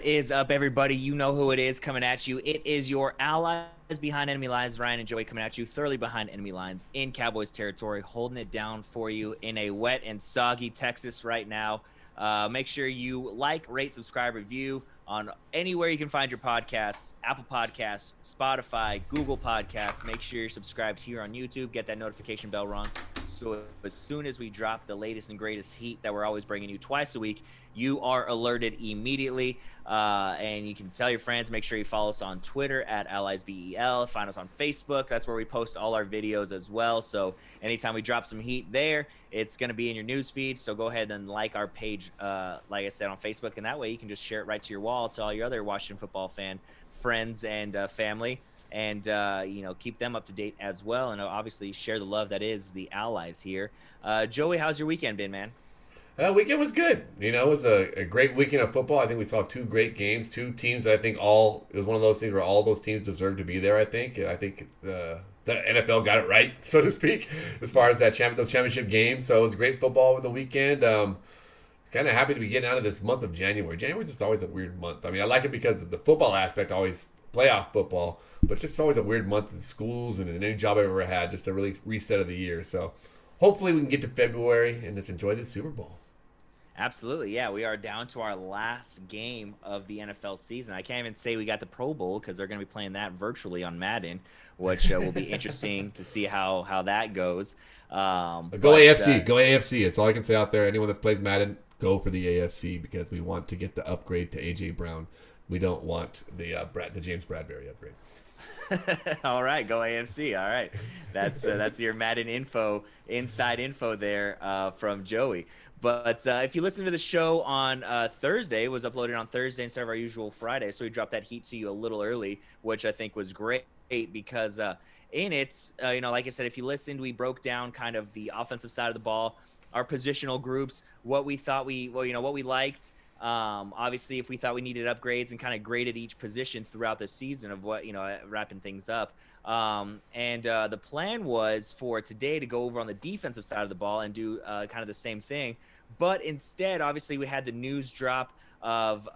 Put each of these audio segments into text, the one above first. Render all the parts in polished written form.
What is up, everybody? You know who it is coming at you. It is your allies behind enemy lines, Ryan and Joey, coming at you thoroughly behind enemy lines in Cowboys territory, holding it down for you in a wet and soggy Texas right now. Make sure you like, rate, subscribe, review on anywhere you can find your podcasts, Apple Podcasts, Spotify, Google Podcasts. Make sure you're subscribed here on YouTube. Get that notification bell rung. So as soon as we drop the latest and greatest heat that we're always bringing you twice a week, you are alerted immediately. And you can tell your friends. Make sure you follow us on Twitter at AlliesBEL. Find us on Facebook. That's where we post all our videos as well. So anytime we drop some heat there, it's going to be in your news feed. So go ahead and like our page, like I said, on Facebook. And that way you can just share it right to your wall to all your other Washington football fan friends and family. And, keep them up to date as well. And obviously share the love that is the Allies here. Joey, how's your weekend been, man? Weekend was good. It was a great weekend of football. I think we saw two great games, two teams that I think it was one of those things where all those teams deserve to be there, I think. I think the NFL got it right, so to speak, as far as those championship games. So it was great football over the weekend. Kind of happy to be getting out of this month of January. January is just always a weird month. I mean, I like it because of the football aspect, always playoff football, but just always a weird month in schools and in any job I've ever had, just a really reset of the year. So hopefully we can get to February and just enjoy the Super Bowl. Absolutely. Yeah, we are down to our last game of the NFL season. I can't even say we got the Pro Bowl because they're going to be playing that virtually on Madden, which will be interesting to see how that goes. Go AFC. Go AFC. It's all I can say out there. Anyone that plays Madden, go for the AFC because we want to get the upgrade to A.J. Brown. We don't want the James Bradbury upgrade. All right, go AFC. All right, that's your Madden inside info there from Joey. But if you listen to the show on Thursday, it was uploaded on Thursday instead of our usual Friday, so we dropped that heat to you a little early, which I think was great because in it, like I said, if you listened, we broke down kind of the offensive side of the ball, our positional groups, what we thought what we liked. Obviously, if we thought we needed upgrades and kind of graded each position throughout the season of what, wrapping things up. And the plan was for today to go over on the defensive side of the ball and do kind of the same thing. But instead, obviously, we had the news drop of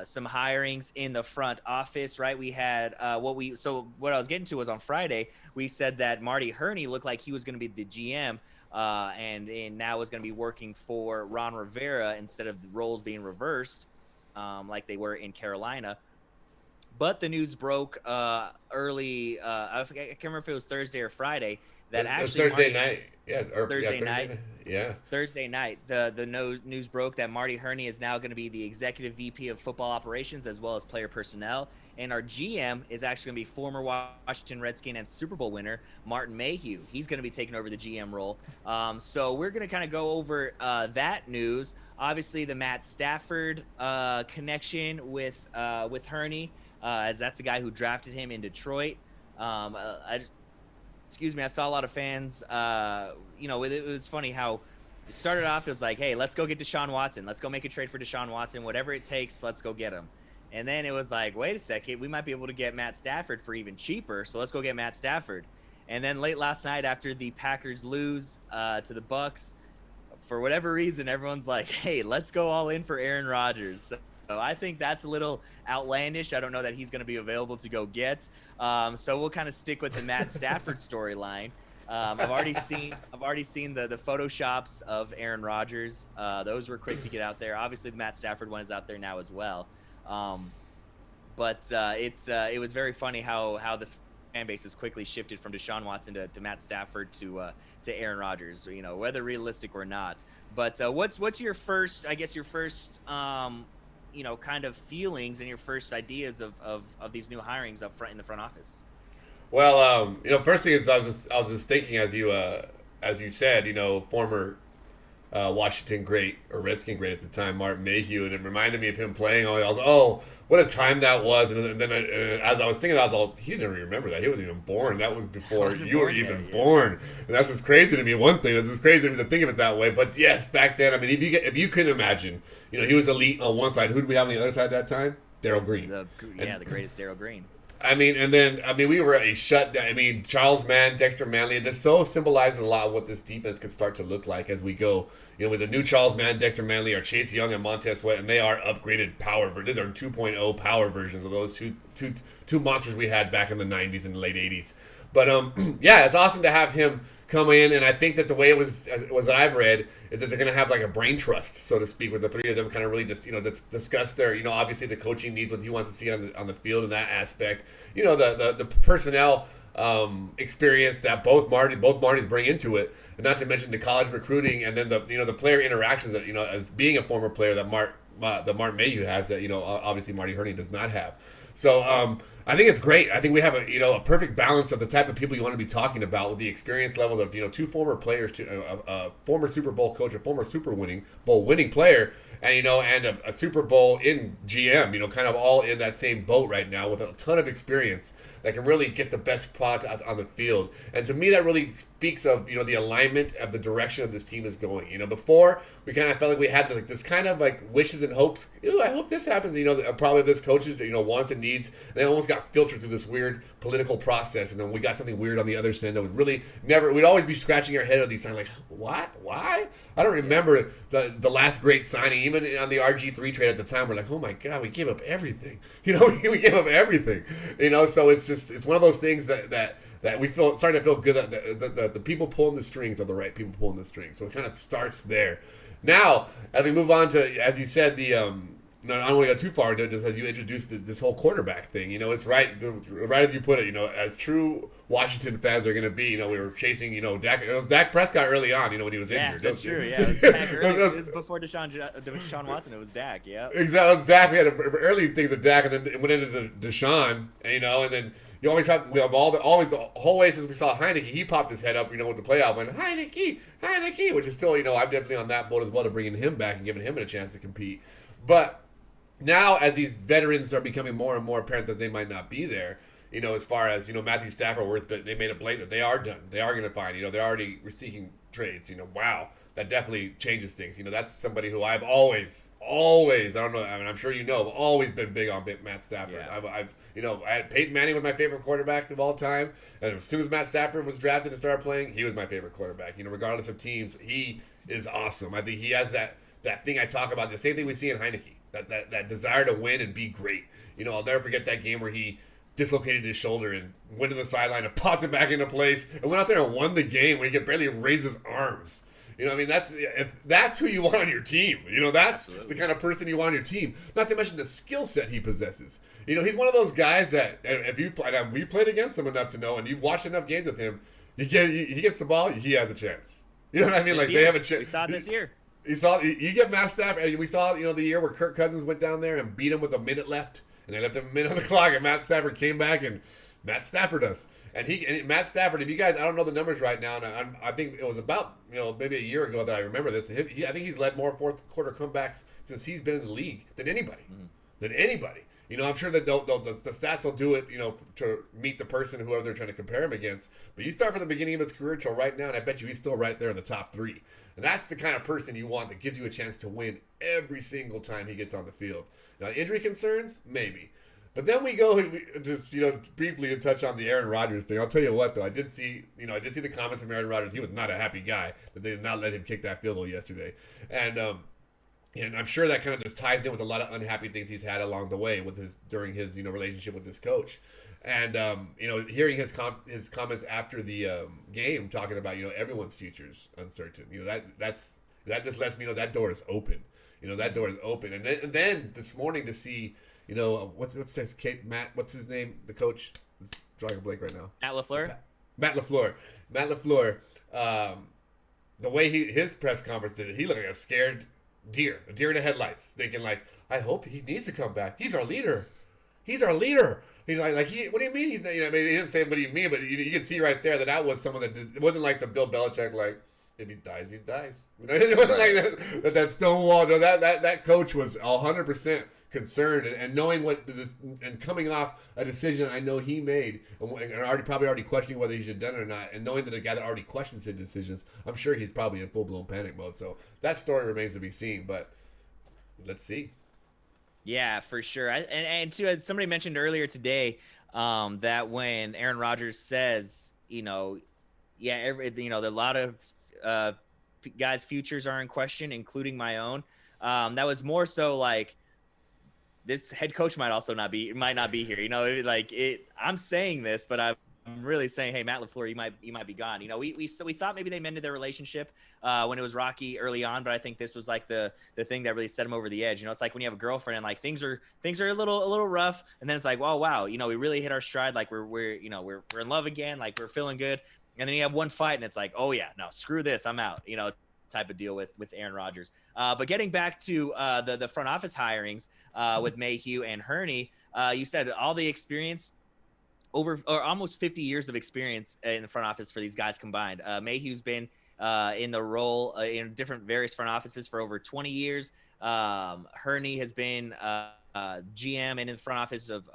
some hirings in the front office, right? We had what I was getting to was on Friday, we said that Marty Herney looked like he was going to be the GM. And now is going to be working for Ron Rivera instead of the roles being reversed like they were in Carolina. But the news broke early. I can't remember if it was Thursday or Friday. That actually Thursday night. Yeah, Thursday night. Yeah. Thursday night, the news broke that Marty Herney is now going to be the executive VP of football operations as well as player personnel. And our GM is actually going to be former Washington Redskin and Super Bowl winner Martin Mayhew. He's going to be taking over the GM role. So we're going to kind of go over that news. Obviously, the Matt Stafford connection with Herney, as that's the guy who drafted him in Detroit. I saw a lot of fans, it was funny how it started off. It was like, hey, let's go get Deshaun Watson. Let's go make a trade for Deshaun Watson. Whatever it takes, let's go get him. And then it was like, wait a second, we might be able to get Matt Stafford for even cheaper. So let's go get Matt Stafford. And then late last night after the Packers lose to the Bucks, for whatever reason, everyone's like, hey, let's go all in for Aaron Rodgers. So I think that's a little outlandish. I don't know that he's going to be available to go get. So we'll kind of stick with the Matt Stafford storyline. I've already seen the photoshops of Aaron Rodgers. Those were quick to get out there. Obviously, the Matt Stafford one is out there now as well. But it was very funny how the fan base has quickly shifted from Deshaun Watson to Matt Stafford to Aaron Rodgers. Whether realistic or not. But what's your first kind of feelings and your first ideas of these new hirings up front in the front office? Well, first thing is I was just thinking as you said, former Washington great or Redskin great at the time, Martin Mayhew, and it reminded me of him playing. I was what a time that was! And then as I was thinking, I was all, he didn't even remember that he wasn't even born. That was before you were even born, and that's what's crazy to me. One thing, it's just crazy to me to think of it that way. But yes, back then, I mean, if you couldn't imagine, he was elite on one side. Who did we have on the other side at that time? Darryl Green. The greatest Darryl Green. I mean, and then we were a shutdown. I mean, Charles Mann, Dexter Manley. This so symbolizes a lot of what this defense can start to look like as we go. With the new Charles Mann, Dexter Manley, are Chase Young and Montez Sweat, and they are upgraded power. These are 2.0 power versions of those two monsters we had back in the 90s and the late 80s. But yeah, it's awesome to have him come in, and I think that the way it was that I've read is that they're going to have like a brain trust, so to speak, with the three of them kind of really just discuss their obviously the coaching needs, what he wants to see on the field in that aspect, the personnel experience that both Martys bring into it, and not to mention the college recruiting, and then the player interactions that as being a former player that Mark Mayhew has that obviously Marty Herney does not have. So I think it's great. I think we have a perfect balance of the type of people you want to be talking about with the experience level of two former players, a former Super Bowl coach, a former Bowl winning player, and and a Super Bowl in GM. Kind of all in that same boat right now with a ton of experience that can really get the best product on the field. And to me, that really speaks of the alignment of the direction of this team is going. Before we kind of felt like we had this kind of like wishes and hopes. Ooh, I hope this happens. Probably this coach's wants and needs. And they almost got filtered through this weird political process, and then we got something weird on the other side that would really never. We'd always be scratching our head at these times like, what? Why? I don't remember the last great signing, even on the RG3 trade at the time. We're like, oh my god, we gave up everything. We gave up everything. So it's one of those things that we starting to feel good that the people pulling the strings are the right people pulling the strings. So it kind of starts there. Now, as we move on to, as you said, no, I don't want to go too far into it, just as you introduced this whole quarterback thing. It's right as you put it, as true Washington fans are going to be. We were chasing, Dak. It was Dak Prescott early on, when he was injured. Yeah, that's true. Yeah, it was Dak early. It was before Deshaun Watson. It was Dak, yeah. Exactly. It was Dak. We had early things with Dak, and then it went into Deshaun, and then you always have the whole way since we saw Heineke, he popped his head up, with the playoff, went Heineke, which is still, I'm definitely on that boat as well to bringing him back and giving him a chance to compete. But now, as these veterans are becoming more and more apparent that they might not be there, as far as, Matthew Stafford, they made it blatant that they are done. They are going to find, they're already seeking trades. Wow, that definitely changes things. That's somebody who I've always, I don't know, I'm sure I've always been big on Matt Stafford. Yeah. I had Peyton Manning was my favorite quarterback of all time, and as soon as Matt Stafford was drafted and started playing, he was my favorite quarterback. Regardless of teams, he is awesome. I think he has that thing I talk about, the same thing we see in Heineke. That desire to win and be great. I'll never forget that game where he dislocated his shoulder and went to the sideline and popped it back into place and went out there and won the game when he could barely raise his arms. That's who you want on your team. That's Absolutely. The kind of person you want on your team. Not to mention the skill set he possesses. He's one of those guys that if we played against him enough to know, and you've watched enough games with him, he gets the ball, he has a chance. You know what I mean? They have a chance. We saw it this year. You get Matt Stafford. We saw, the year where Kirk Cousins went down there and beat him with a minute left, and they left him a minute on the clock, and Matt Stafford came back and Matt Stafford us. And Matt Stafford, if you guys, I don't know the numbers right now, and I think it was about maybe a year ago that I remember this. I think he's led more fourth quarter comebacks since he's been in the league than anybody. I'm sure that the stats will do it, to meet the person, whoever they're trying to compare him against. But you start from the beginning of his career till right now, and I bet you he's still right there in the top 3. And that's the kind of person you want that gives you a chance to win every single time he gets on the field. Now, injury concerns? Maybe. But then we just, briefly touch on the Aaron Rodgers thing. I'll tell you what, though. I did see the comments from Aaron Rodgers. He was not a happy guy that they did not let him kick that field goal yesterday. And I'm sure that kind of just ties in with a lot of unhappy things he's had along the way during his relationship with this coach. And hearing his comments after the game, talking about everyone's future's uncertain. That just lets me know that door is open. That door is open. And then this morning to see what's his Matt? What's his name? The coach. It's drawing a blank right now. Matt LaFleur. Matt LaFleur. The way his press conference did it, he looked like a scared deer, a deer in the headlights, thinking like, I hope he needs to come back. He's our leader. He's like what do you mean? He didn't say what do you mean, but you can see right there that was someone that it wasn't like the Bill Belichick, like, if he dies, he dies. It wasn't like that Stonewall. No, that coach was 100% concerned and knowing and coming off a decision I know he made and probably already questioning whether he should have done it or not, and knowing that a guy that already questions his decisions, I'm sure he's probably in full-blown panic mode. So that story remains to be seen, but let's see. Yeah, for sure. And too, as somebody mentioned earlier today, that when Aaron Rodgers says, yeah, a lot of uh, guys' futures are in question, including my own. That was more so like this head coach might not be here. I'm saying this, but I'm really saying, hey, Matt LaFleur, you might be gone. We thought maybe they mended their relationship when it was rocky early on, but I think this was like the thing that really set him over the edge. It's like when you have a girlfriend and like things are a little rough, and then it's like, oh wow, we really hit our stride. Like we're in love again. Like we're feeling good. And then you have one fight, and it's like, oh yeah, no, screw this, I'm out. Type of deal with Aaron Rodgers. But getting back to the front office hirings with Mayhew and Hurney, you said all the experience over or almost 50 years of experience in the front office for these guys combined. Mayhew's been in the role in different various front offices for over 20 years. Hurney has been GM and in the front office of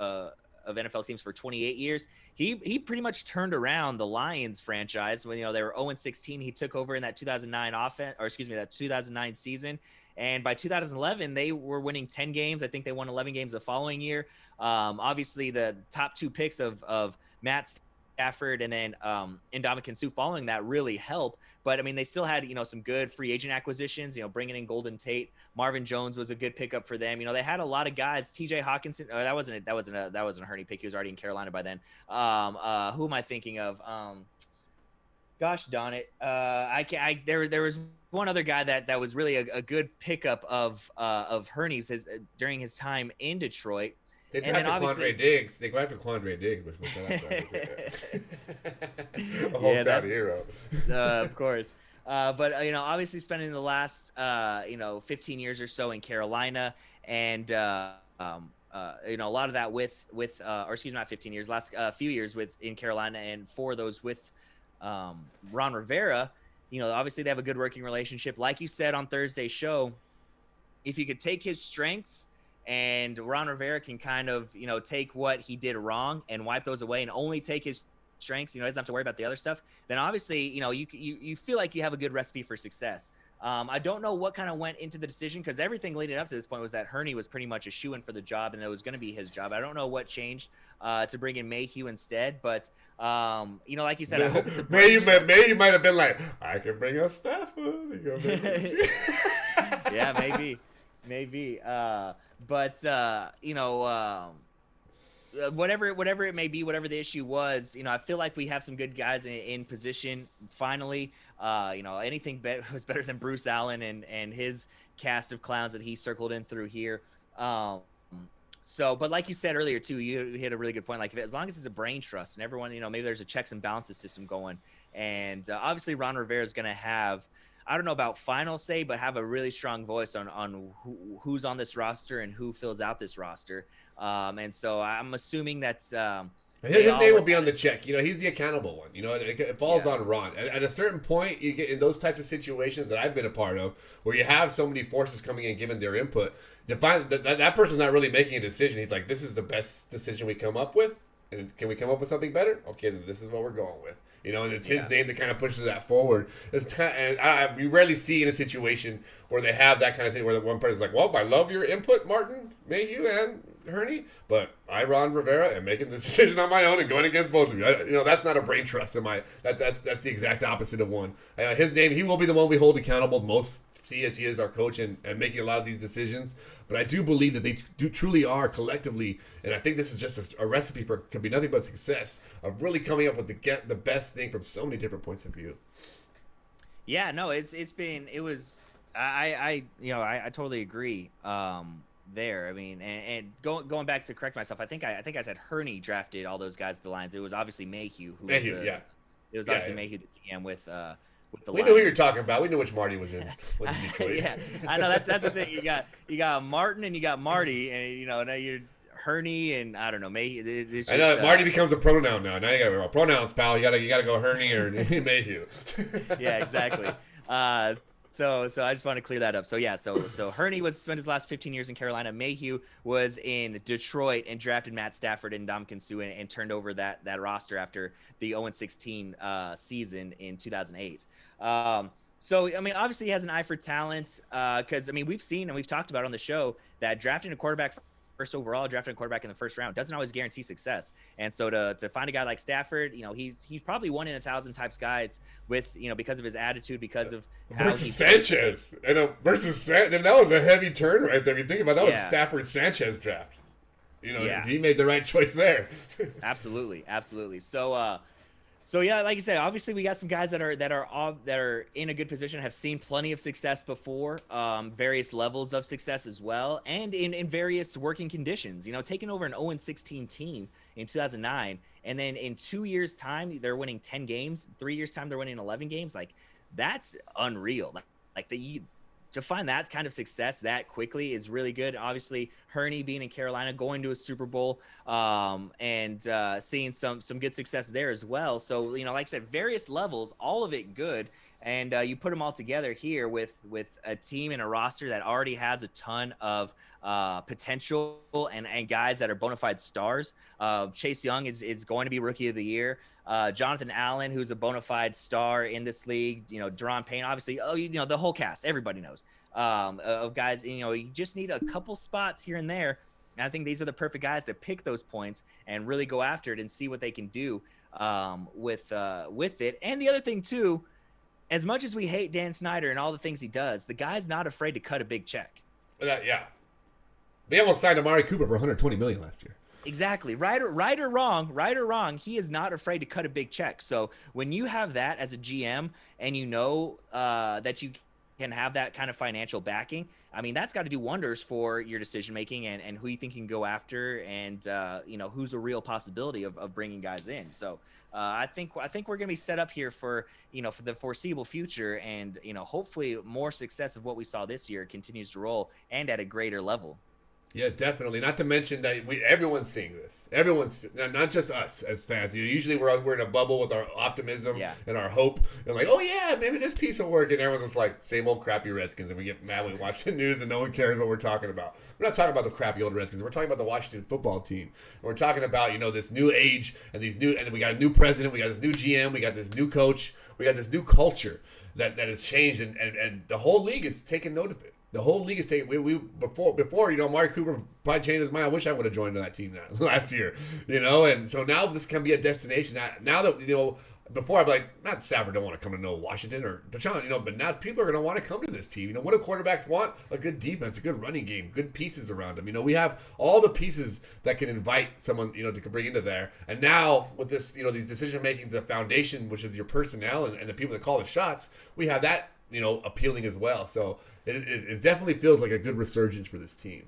NFL teams for 28 years. He pretty much turned around the Lions franchise when they were 0-16. He took over in that 2009 offense, or excuse me, that 2009 season. And by 2011, they were winning 10 games. I think they won 11 games the following year. Obviously, the top two picks of Matt Stafford and then Ndamukong Suh following that really helped. But I mean, they still had some good free agent acquisitions. Bringing in Golden Tate, Marvin Jones was a good pickup for them. They had a lot of guys. T.J. Hawkinson. That wasn't a Hurney pick. He was already in Carolina by then. Who am I thinking of? Gosh darn it. There was one other guy that was really a good pickup of Hurney's during his time in Detroit. They And then drafted obviously, Quandre Diggs. They drafted Quandre Diggs, which was a yeah, hometown hero. of course. But obviously spending the last 15 years or so in Carolina, and a lot of that with or excuse me, not 15 years, last few years in Carolina, and for those with Ron Rivera. Obviously they have a good working relationship. Like you said on Thursday's show, if you could take his strengths and Ron Rivera can kind of, take what he did wrong and wipe those away and only take his strengths, he doesn't have to worry about the other stuff, then obviously, you feel like you have a good recipe for success. I don't know what kind of went into the decision, because everything leading up to this point was that Hurney was pretty much a shoo-in for the job, and it was going to be his job. I don't know what changed to bring in Mayhew instead, but like you said, I hope it's a Mayhew might have been like, I can bring up Stafford. Yeah, maybe. But whatever it may be, whatever the issue was, I feel like we have some good guys in position finally. Anything was better than Bruce Allen and his cast of clowns that he circled in through here. But like you said earlier too, you hit a really good point. Like, as long as it's a brain trust and everyone, maybe there's a checks and balances system going, and obviously Ron Rivera is going to have, I don't know about final say, but have a really strong voice on who's on this roster and who fills out this roster. And so I'm assuming that's his name will be on the check. He's the accountable one. It falls on Ron. At a certain point, you get in those types of situations that I've been a part of, where you have so many forces coming in, giving their input. That person's not really making a decision. He's like, this is the best decision we come up with. And can we come up with something better? Okay, then this is what we're going with. And it's his name that kind of pushes that forward. We rarely see in a situation where they have that kind of thing, where the one person's like, well, I love your input, Martin, Mayhew, and Hurney, but I, Ron Rivera, am making this decision on my own and going against both of you. That's not a brain trust in my. That's the exact opposite of one. His name, he will be the one we hold accountable most. See, as he is our coach and making a lot of these decisions. But I do believe that they truly are collectively, and I think this is just a recipe for, could be nothing but success, of really coming up with the best thing from so many different points of view. Yeah, no, I totally agree. There, I mean, and going back to correct myself, I think I said Hurney drafted all those guys to the Lions. It was obviously Mayhew who was yeah. It was obviously Mayhew the GM with the we knew who you're talking about. We knew which Marty was in Detroit. Yeah, I know that's the thing. You got Martin and you got Marty, and now you're Hurney and I don't know Mayhew. I know Marty becomes a pronoun now. Now you got pronouns, pal. You gotta go Hurney or Mayhew. Yeah, exactly. So I just want to clear that up. So yeah, so Hurney spent his last 15 years in Carolina. Mayhew was in Detroit and drafted Matt Stafford and Ndamukong Suh and turned over that roster after the 0-16 season in 2008. So I mean, obviously he has an eye for talent, because I mean we've seen and we've talked about on the show that drafting a quarterback first overall, drafting a quarterback in the first round doesn't always guarantee success. And so to find a guy like Stafford, he's probably 1 in 1,000 types guys with, because of his attitude, because of how Versus he Sanchez. Versus Sanchez. That was a heavy turn right there. If you think about it, that was Stafford Sanchez draft. He made the right choice there. Absolutely. Absolutely. So yeah, like you said, obviously we got some guys that are in a good position, have seen plenty of success before, various levels of success as well, and in various working conditions. Taking over an 0-16 team in 2009, and then in 2 years' time they're winning 10 games. 3 years' time they're winning 11 games. Like, that's unreal. To find that kind of success that quickly is really good. Obviously, Hurney being in Carolina, going to a Super Bowl, and seeing some good success there as well. So, like I said, various levels, all of it good. And you put them all together here with a team and a roster that already has a ton of potential and guys that are bona fide stars. Chase Young is going to be Rookie of the Year. Jonathan Allen, who's a bona fide star in this league, Deron Payne, obviously, the whole cast, everybody knows, of guys, you just need a couple spots here and there. And I think these are the perfect guys to pick those points and really go after it and see what they can do with it. And the other thing too, as much as we hate Dan Snyder and all the things he does, the guy's not afraid to cut a big check. Yeah. They almost signed Amari Cooper for $120 million last year. Exactly. Right or wrong, he is not afraid to cut a big check. So when you have that as a GM and that you can have that kind of financial backing, I mean, that's got to do wonders for your decision making and who you think you can go after, and who's a real possibility of bringing guys in. So I think we're going to be set up here for the foreseeable future, and hopefully more success of what we saw this year continues to roll and at a greater level. Yeah, definitely. Not to mention that everyone's seeing this. Everyone's, not just us as fans. Usually we're in a bubble with our optimism and our hope, and like, oh yeah, maybe this piece will work. And everyone's just like, same old crappy Redskins, and we get mad when we watch the news and no one cares what we're talking about. We're not talking about the crappy old Redskins. We're talking about the Washington football team. And we're talking about this new age and and we got a new president, we got this new GM, we got this new coach, we got this new culture that has changed, and the whole league is taking note of it. The whole league is taking. Before Amari Cooper probably changed his mind. I wish I would have joined that team last year, and so now this can be a destination. Now that before I'd be like, not Stafford don't want to come to Washington or Deshaun, but now people are going to want to come to this team. What do quarterbacks want? A good defense, a good running game, good pieces around them. We have all the pieces that can invite someone, to bring into there. And now with this, these decision making, the foundation, which is your personnel and the people that call the shots, we have that, appealing as well. So it definitely feels like a good resurgence for this team.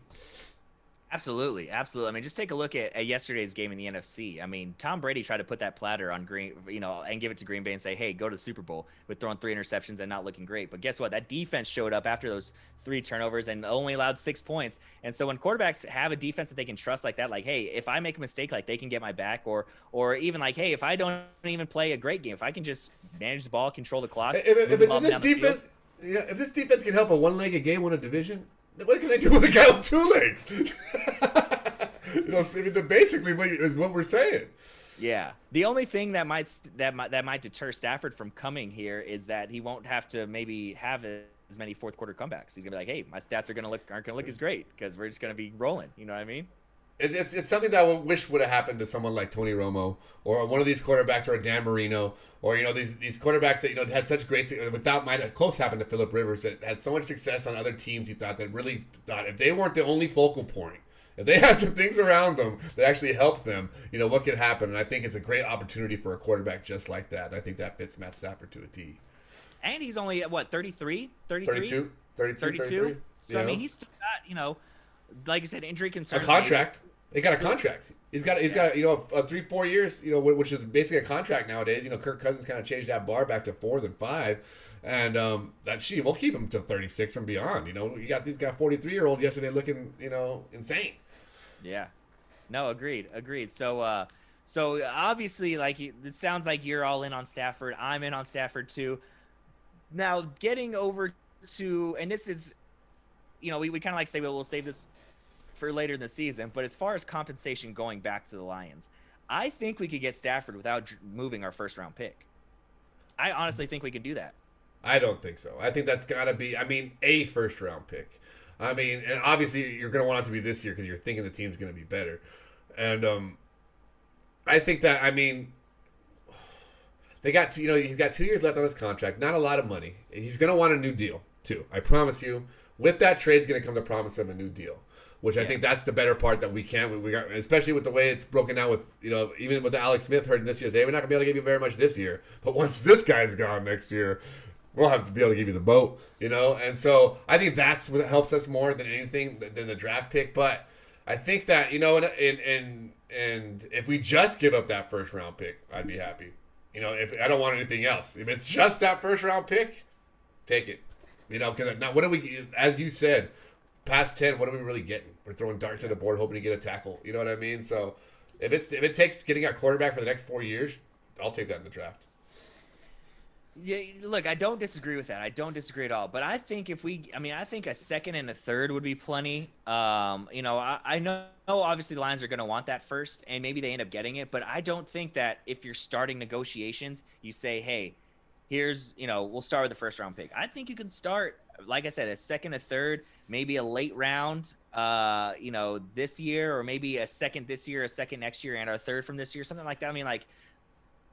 Absolutely. I mean, just take a look at yesterday's game in the NFC. I mean, Tom Brady tried to put that platter on Green, and give it to Green Bay and say, hey, go to the Super Bowl, with throwing 3 interceptions and not looking great. But guess what? That defense showed up after those 3 turnovers and only allowed 6 points. And so when quarterbacks have a defense that they can trust like that, like, hey, if I make a mistake, like, they can get my back, or even like, hey, if I don't even play a great game, if I can just manage the ball, control the clock, if this defense can help a one-legged game win a division, what can they do with a guy with 2 legs? Basically is what we're saying. Yeah. The only thing that might deter Stafford from coming here is that he won't have to maybe have as many fourth quarter comebacks. He's gonna be like, hey, my stats aren't gonna look as great because we're just gonna be rolling. You know what I mean? It's something that I wish would have happened to someone like Tony Romo or one of these quarterbacks, or Dan Marino, or these quarterbacks that had such great, without might have close happened to Phillip Rivers, that had so much success on other teams. You thought if they weren't the only focal point, if they had some things around them that actually helped them, what could happen. And I think it's a great opportunity for a quarterback just like that. And I think that fits Matt Stafford to a T. And he's only at what, 33? 32. So I mean, he's still got, like you said, injury concerns. A contract. They got a contract. He's got a 3-4 years, which is basically a contract nowadays. Kirk Cousins kind of changed that bar back to 4 than 5, and we'll keep him to 36 and beyond. You got these guy 43-year-old yesterday looking insane. Yeah, no, agreed. So obviously, it sounds like you're all in on Stafford. I'm in on Stafford too. Now getting over to, and this is, we kind of like say, well, we'll save this for later in the season, but as far as compensation going back to the Lions, I think we could get Stafford without moving our first round pick. I honestly think we could do that. I don't think so. I think that's got to be, a first round pick. I mean, and obviously you're going to want it to be this year because you're thinking the team's going to be better. And I think that, I mean, they got, he's got 2 years left on his contract. Not a lot of money. He's going to want a new deal, too. I promise you. With that trade's going to come the promise of a new deal, which I think that's the better part that we got, especially with the way it's broken down with, even with the Alex Smith hurting this year. We're not going to be able to give you very much this year. But once this guy's gone next year, we'll have to be able to give you the boat, And so I think that's what helps us more than anything than the draft pick. But I think that, and if we just give up that first round pick, I'd be happy. If I don't want anything else. If it's just that first round pick, take it. Because now what do we, as you said, past 10, what are we really getting? We're throwing darts at the board hoping to get a tackle. You know what I mean? So if it takes getting our quarterback for the next 4 years, I'll take that in the draft. Yeah, look, I don't disagree with that. I don't disagree at all. But I think I think a second and a third would be plenty. I know obviously the Lions are going to want that first, and maybe they end up getting it. But I don't think that if you're starting negotiations, you say, hey, here's, we'll start with the first round pick. I think you can start, like I said, a second, a third, maybe a late round, this year, or maybe a second this year, a second next year, and a third from this year, something like that. I mean, like,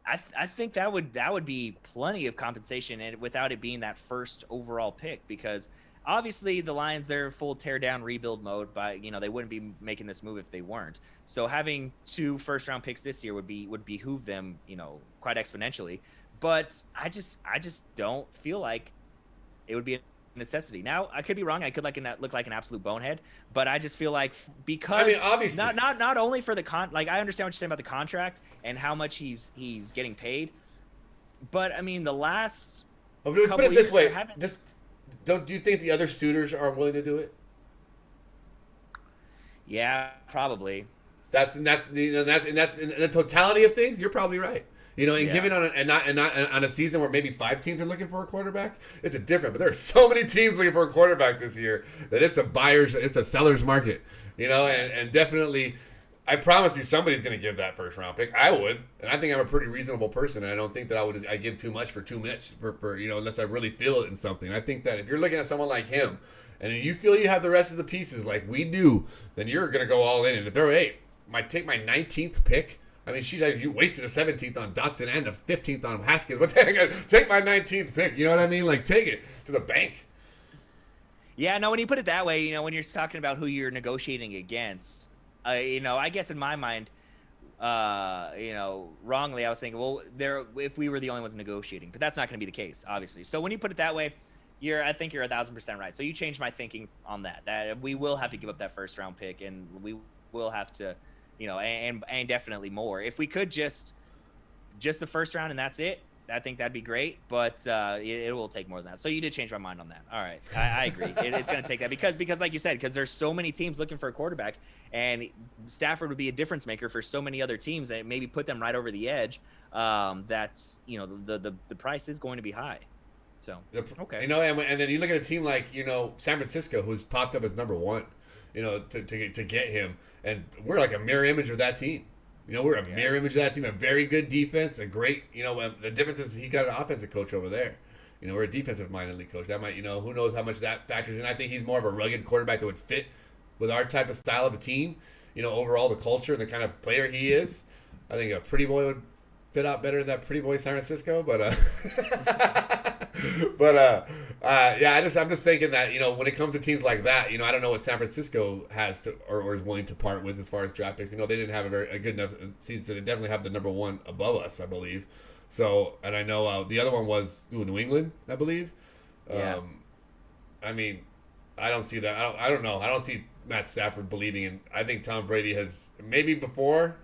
I think that would be plenty of compensation, and without it being that first overall pick, because obviously the Lions, they're full tear down rebuild mode, but they wouldn't be making this move if they weren't. So having 2 first round picks this year would behoove them, quite exponentially. But I just don't feel like it would be a necessity. Now, I could be wrong. I could look like an absolute bonehead, but I just feel like, because obviously not only for the I understand what you're saying about the contract and how much he's getting paid, but I mean the last. Well, let's put it this way: do you think the other suitors are willing to do it? Yeah, probably. That's in the totality of things. You're probably right. Given on a season where maybe 5 teams are looking for a quarterback, it's different. But there are so many teams looking for a quarterback this year that it's a seller's market. And definitely, I promise you, somebody's going to give that first round pick. I would, and I think I'm a pretty reasonable person, and I don't think that I give too much for unless I really feel it in something. I think that if you're looking at someone like him, and you feel you have the rest of the pieces like we do, then you're going to go all in. And if they're take my 19th pick. I mean, you wasted a 17th on Dotson and a 15th on Haskins. But take my 19th pick. You know what I mean? Like, take it to the bank. Yeah, no, when you put it that way, when you're talking about who you're negotiating against, I guess in my mind, wrongly, I was thinking, well, if we were the only ones negotiating. But that's not going to be the case, obviously. So when you put it that way, I think you're 1,000% right. So you changed my thinking on that we will have to give up that first round pick, and we will have to, and definitely more. If we could just the first round and that's it, I think that'd be great. But it will take more than that. So you did change my mind on that. All right, I agree. It's going to take that because like you said, because there's so many teams looking for a quarterback, and Stafford would be a difference maker for so many other teams that maybe put them right over the edge. That's the price is going to be high. So okay, and then you look at a team like San Francisco, who's popped up as number 1. To get him, and we're like a mirror image of that team. We're a mirror image of that team. A very good defense, a great. The difference is he got an offensive coach over there. We're a defensive-minded league coach. That might, who knows how much that factors in. I think he's more of a rugged quarterback that would fit with our type of style of a team. Overall the culture and the kind of player he is. I think a pretty boy would fit out better than that pretty boy San Francisco, but I'm just thinking that when it comes to teams like that, I don't know what San Francisco has to or is willing to part with as far as draft picks. They didn't have a good enough season, so they definitely have the number 1 above us, I believe. So, and I know the other one was New England, I believe. Yeah. I mean, I don't see that. I don't know. I don't see Matt Stafford believing in. I think Tom Brady has maybe before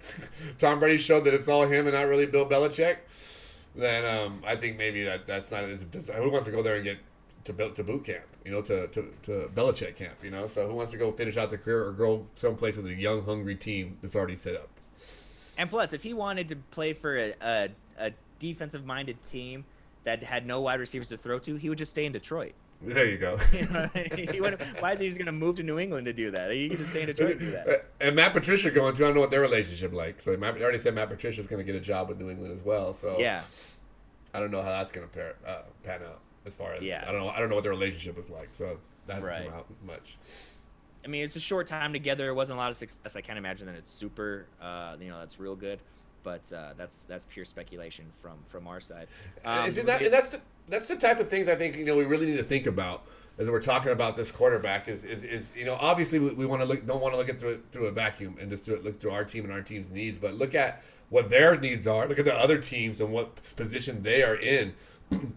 Tom Brady showed that it's all him and not really Bill Belichick. Then I think maybe that's not. Who wants to go there and get to boot camp? To Belichick camp. So who wants to go finish out their career or go someplace with a young, hungry team that's already set up? And plus, if he wanted to play for a defensive-minded team that had no wide receivers to throw to, he would just stay in Detroit. There you go. Why is he just going to move to New England to do that? He could just stay in Detroit and do that. And Matt Patricia going to, I don't know what their relationship like. So I already said Matt Patricia's going to get a job with New England as well. So yeah, I don't know how that's going to pan out. as far as Yeah. I don't know what their relationship was like, so that hasn't Right. come out much. I mean, it's a short time together. It wasn't a lot of success. I can't imagine that it's super, that's real good. But that's pure speculation from our side. Isn't We're that, and getting, that's the type of things I think we really need to think about as we're talking about this quarterback. Is obviously we want to look don't want to look at through a vacuum and just look through our team and our team's needs, but look at what their needs are. Look at the other teams and what position they are in.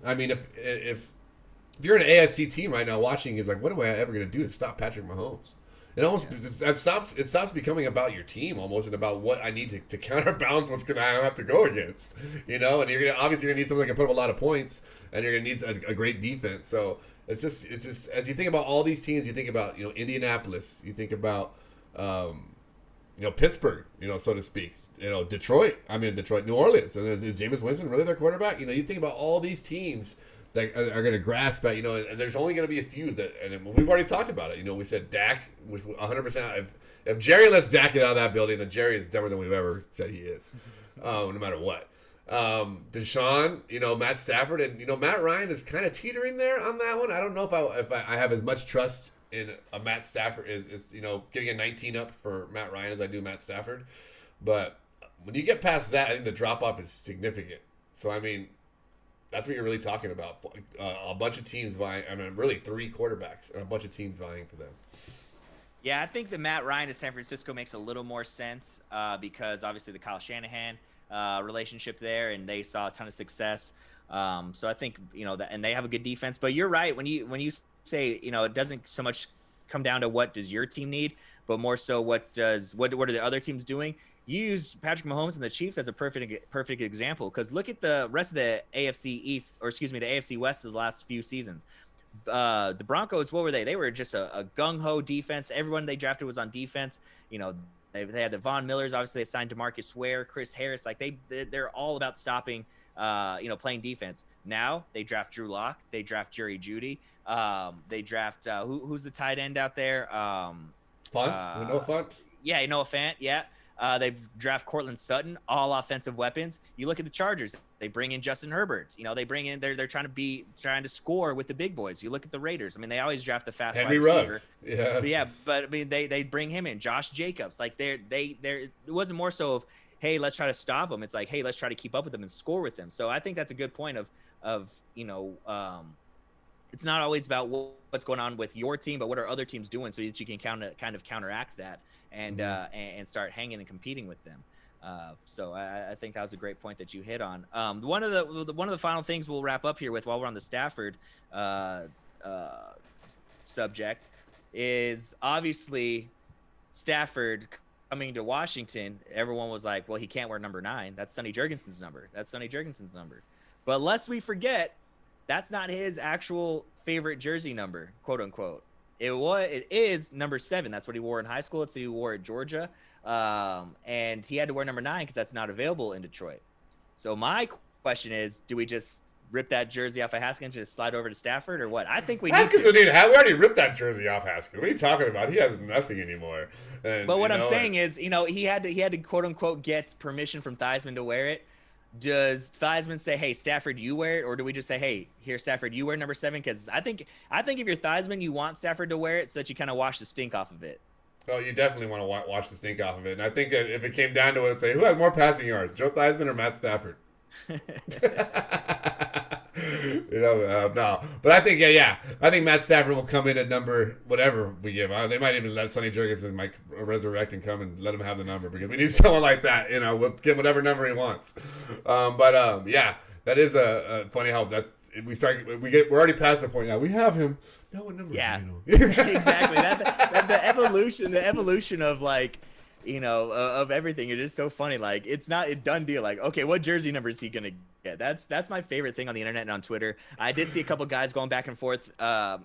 I mean, if you're an AFC team right now watching, is like, what am I ever going to do to stop Patrick Mahomes? It stops becoming about your team almost and about what I need to counterbalance what's going to have to go against, and obviously you're going to need something that can put up a lot of points, and you're going to need a great defense. So it's just as you think about all these teams, you think about Indianapolis, you think about Pittsburgh, so to speak, Detroit, New Orleans, and is Jameis Winston really their quarterback? You think about all these teams that are going to grasp at, and there's only going to be a few that, and we've already talked about it. We said Dak, which 100%. If Jerry lets Dak get out of that building, then Jerry is dumber than we've ever said he is, no matter what. Deshaun, Matt Stafford, and Matt Ryan is kind of teetering there on that one. I don't know if I have as much trust in a Matt Stafford is giving a 19 up for Matt Ryan as I do Matt Stafford, but when you get past that, I think the drop off is significant. So I mean, that's what you're really talking about. A bunch of teams vying. I mean, really 3 quarterbacks and a bunch of teams vying for them. Yeah, I think the Matt Ryan to San Francisco makes a little more sense because obviously the Kyle Shanahan relationship there, and they saw a ton of success. So I think that, and they have a good defense. But you're right when you say it doesn't so much come down to what does your team need, but more so what are the other teams doing. You use Patrick Mahomes and the Chiefs as a perfect example, because look at the rest of the AFC East, or excuse me, the AFC West of the last few seasons. The Broncos, what were they? They were just a gung-ho defense. Everyone they drafted was on defense. They had the Von Millers. Obviously, they signed DeMarcus Ware, Chris Harris. Like they're all about stopping, playing defense. Now they draft Drew Lock. They draft Jerry Jeudy. They draft who's the tight end out there? Font? Noah Font? Yeah, Noah Fant. Yeah. They draft Cortland Sutton, all offensive weapons. You look at the Chargers; they bring in Justin Herbert. They bring in they're trying to score with the big boys. You look at the Raiders. I mean, they always draft the fast Henry wide receiver. Ruggs. Yeah, but I mean, they bring him in, Josh Jacobs. Like it wasn't more so of, hey, let's try to stop them. It's like, hey, let's try to keep up with them and score with them. So I think that's a good point of it's not always about what's going on with your team, but what are other teams doing so that you can kind of counteract that and start hanging and competing with them. So I think that was a great point that you hit on. One of the final things we'll wrap up here with while we're on the Stafford subject is obviously Stafford coming to Washington. Everyone was like, well, he can't wear number 9. That's Sonny Jurgensen's number. But lest we forget, that's not his actual favorite jersey number, quote unquote. It is number 7. That's what he wore in high school. It's what he wore at Georgia. And he had to wear number 9 because that's not available in Detroit. So my question is, do we just rip that jersey off of Haskins and just slide over to Stafford, or what? I think we Haskins need to. We already ripped that jersey off Haskins. What are you talking about? He has nothing anymore. And, but what I'm saying is, he had to quote unquote get permission from Theismann to wear it. Does Theismann say, hey, Stafford, you wear it? Or do we just say, hey, here, Stafford, you wear number 7? Because I think if you're Theismann, you want Stafford to wear it so that you kind of wash the stink off of it. Well, you definitely want to wash the stink off of it. And I think that if it came down to it, I'd say, who has more passing yards, Joe Theismann or Matt Stafford? No. But I think, I think Matt Stafford will come in at number whatever we give. They might even let Sonny Jurgensen resurrect and come and let him have the number, because we need someone like that. We'll give him whatever number he wants. That is funny how that we're already past the point now. We have him. No, what number? Yeah, exactly. The evolution of of everything is just so funny. Like, it's not a done deal. Like, okay, what jersey number is he gonna get? That's my favorite thing on the internet and on Twitter. I did see a couple guys going back and forth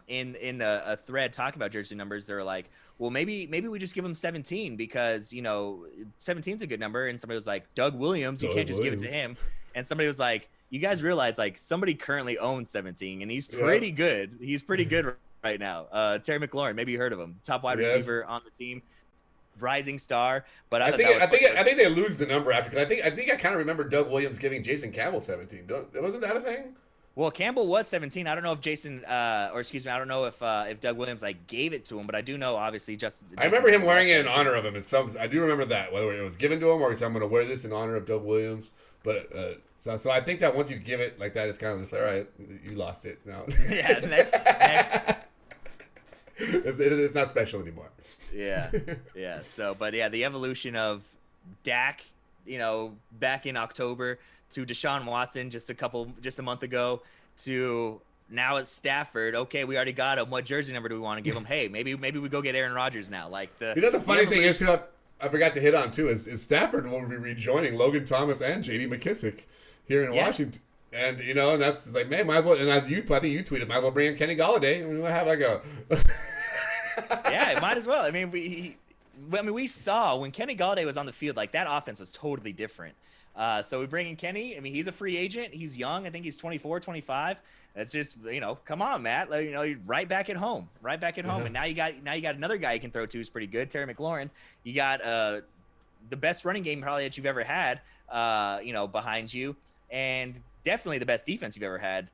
in a thread talking about jersey numbers. They're like, well, maybe we just give him 17 because 17 is a good number. And somebody was like, Doug Williams, you can't just give it to him. And somebody was like, you guys realize somebody currently owns 17 and he's pretty good. He's pretty good right now. Terry McLaurin, maybe you heard of him, top wide receiver on the team. Rising star, but I think they lose the number after, because I think I kind of remember Doug Williams giving Jason Campbell 17. Wasn't that a thing? Well, Campbell was 17. I don't know if Jason, or excuse me, I don't know if Doug Williams like gave it to him, but I do know obviously just I Jason remember him Campbell was wearing it in 17. honor of him. I do remember that, whether it was given to him or he said, "I'm going to wear this in honor of Doug Williams." But so I think that once you give it like that, it's kind of just like, all right, you lost it now. Yeah, next. It's not special anymore. Yeah, yeah. So, but yeah, the evolution of Dak, back in October to Deshaun Watson just a month ago to now it's Stafford. Okay, we already got him. What jersey number do we want to give him? Hey, maybe we go get Aaron Rodgers now. Like the funny thing is too, I forgot to hit on too is Stafford will be rejoining Logan Thomas and J.D. McKissick here in Washington. And and that's it's like, man, might as well. And I think you tweeted, might as well bring in Kenny Galladay, and we'll have like a. Yeah, it might as well. I mean, we saw when Kenny Galladay was on the field, like that offense was totally different. So we bring in Kenny. I mean, he's a free agent. He's young. I think he's 24, 25. It's just, come on, Matt. Like, you're right back at home. And now you got another guy you can throw to who's pretty good, Terry McLaurin. You got the best running game probably that you've ever had, behind you, and definitely the best defense you've ever had.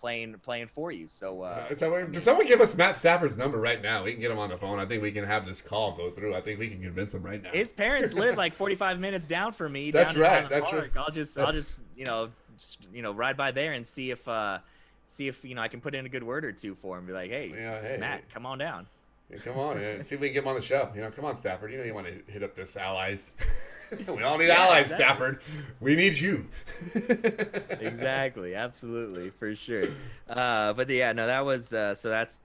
Playing for you. So, did someone give us Matt Stafford's number right now? We can get him on the phone. I think we can have this call go through. I think we can convince him right now. His parents live like 45 minutes down from me. That's down right. In the park. I'll just ride by there and see if I can put in a good word or two for him. Be like, hey, Matt, come on down. Yeah, come on, see if we can get him on the show. Come on, Stafford. You want to hit up this allies. We all need allies, exactly. Stafford. We need you. Exactly, absolutely, for sure. But yeah, no, that was so that's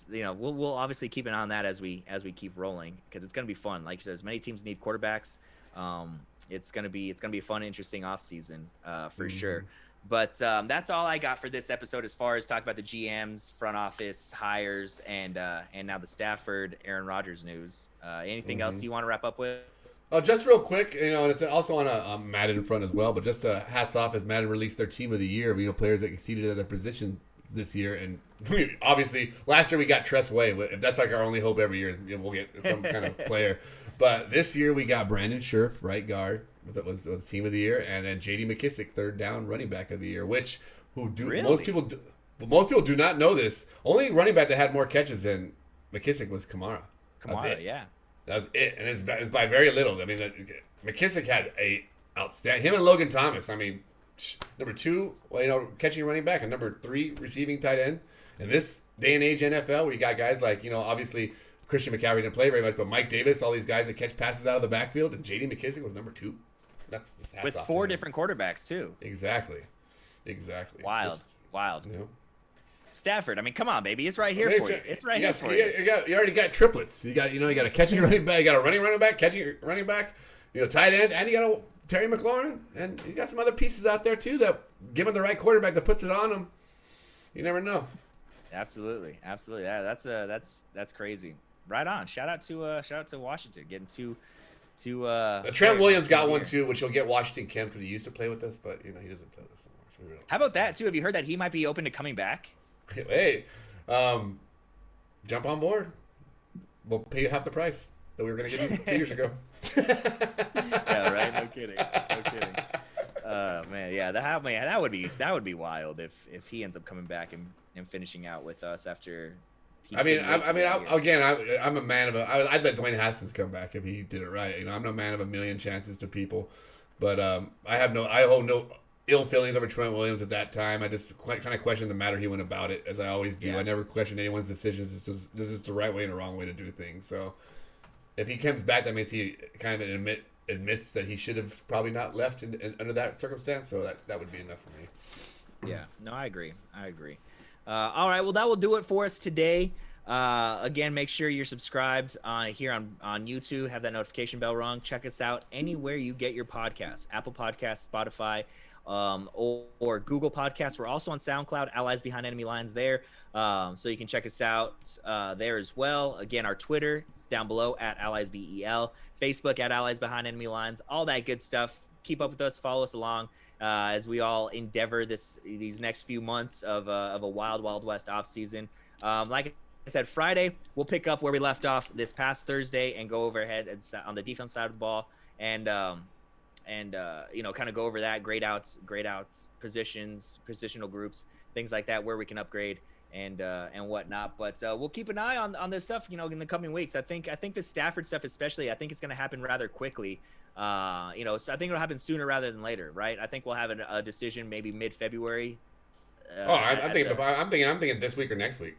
we'll obviously keep an eye on that as we keep rolling because it's gonna be fun. Like you said, as many teams need quarterbacks. It's gonna be a fun, interesting offseason for sure. But that's all I got for this episode as far as talk about the GMs, front office hires, and now the Stafford Aaron Rodgers news. Anything else you want to wrap up with? Just real quick, and it's also on a Madden in front as well, but just hats off as Madden released their team of the year. Players that exceeded at their position this year. And obviously, last year we got Tress Way. If that's like our only hope every year, we'll get some kind of player. But this year we got Brandon Scherf, right guard, that was team of the year, and then J.D. McKissick, third down running back of the year, Really? most people do not know this. Only running back that had more catches than McKissick was Kamara. Yeah. That's it, and it's by very little. I mean, McKissick had him and Logan Thomas. I mean, number 2, catching running back, and number 3 receiving tight end. In this day and age NFL, where you got guys like obviously Christian McCaffrey didn't play very much, but Mike Davis, all these guys that catch passes out of the backfield, and J.D. McKissick was number 2. That's with 4 different quarterbacks too. Exactly. Wild. You Stafford, I mean, come on, baby, it's right here for you. It's right here for you. You already got triplets. You got a catching running back, you got a running back, catching running back, tight end, and you got a Terry McLaurin, and you got some other pieces out there too that, given the right quarterback that puts it on them, you never know. Absolutely. Yeah, that's crazy. Right on. Shout out to Washington getting two. Trent Williams got one too, which will get Washington Kemp because he used to play with us, but he doesn't play with us anymore. So how about that too? Have you heard that he might be open to coming back? Hey, jump on board. We'll pay you half the price that we were going to give you 2 years ago. Yeah, right. No kidding. Man, yeah, that would be wild if he ends up coming back and finishing out with us after. I'm a man of I'd let Dwayne Haskins come back if he did it right. I'm no man of a million chances to people, but I hold no ill feelings over Trent Williams at that time. I just kind of questioned the matter he went about it, as I always do. Yeah. I never questioned anyone's decisions. This is the right way and the wrong way to do things. So if he comes back, that means he kind of admits that he should have probably not left under that circumstance. So that would be enough for me. Yeah, no, I agree. All right, well, that will do it for us today. Again, make sure you're subscribed here on YouTube. Have that notification bell rung. Check us out anywhere you get your podcasts. Apple Podcasts, Spotify, or Google Podcasts. We're also on SoundCloud, Allies Behind Enemy Lines there. So you can check us out there as well. Again, our Twitter is down below at AlliesBEL. Facebook at Allies Behind Enemy Lines. All that good stuff. Keep up with us. Follow us along as we all endeavor these next few months of a wild, wild west offseason. Like I said, Friday, we'll pick up where we left off this past Thursday and go overhead on the defense side of the ball. And and kind of go over that grade outs, positions, positional groups, things like that, where we can upgrade and whatnot. But we'll keep an eye on this stuff, in the coming weeks. I think the Stafford stuff, especially, I think it's going to happen rather quickly. So I think it'll happen sooner rather than later, right? I think we'll have a decision maybe mid-February. I'm thinking this week or next week.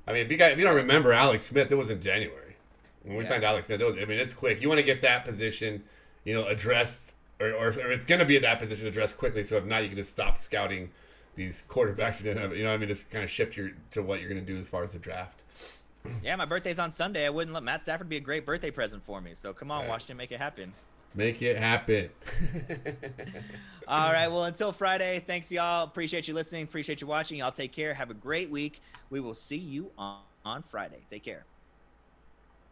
I mean, if you don't remember Alex Smith, it was in January when we signed Alex Smith. It's quick. You want to get that position, addressed, or it's going to be at that position addressed quickly. So if not, you can just stop scouting these quarterbacks and just kind of shift to what you're going to do as far as the draft. Yeah, my birthday's on Sunday. I wouldn't let Matt Stafford be a great birthday present for me. So come on, Washington, make it happen. Make it happen. All right. Well, until Friday, thanks, y'all. Appreciate you listening. Appreciate you watching. Y'all take care. Have a great week. We will see you on Friday. Take care.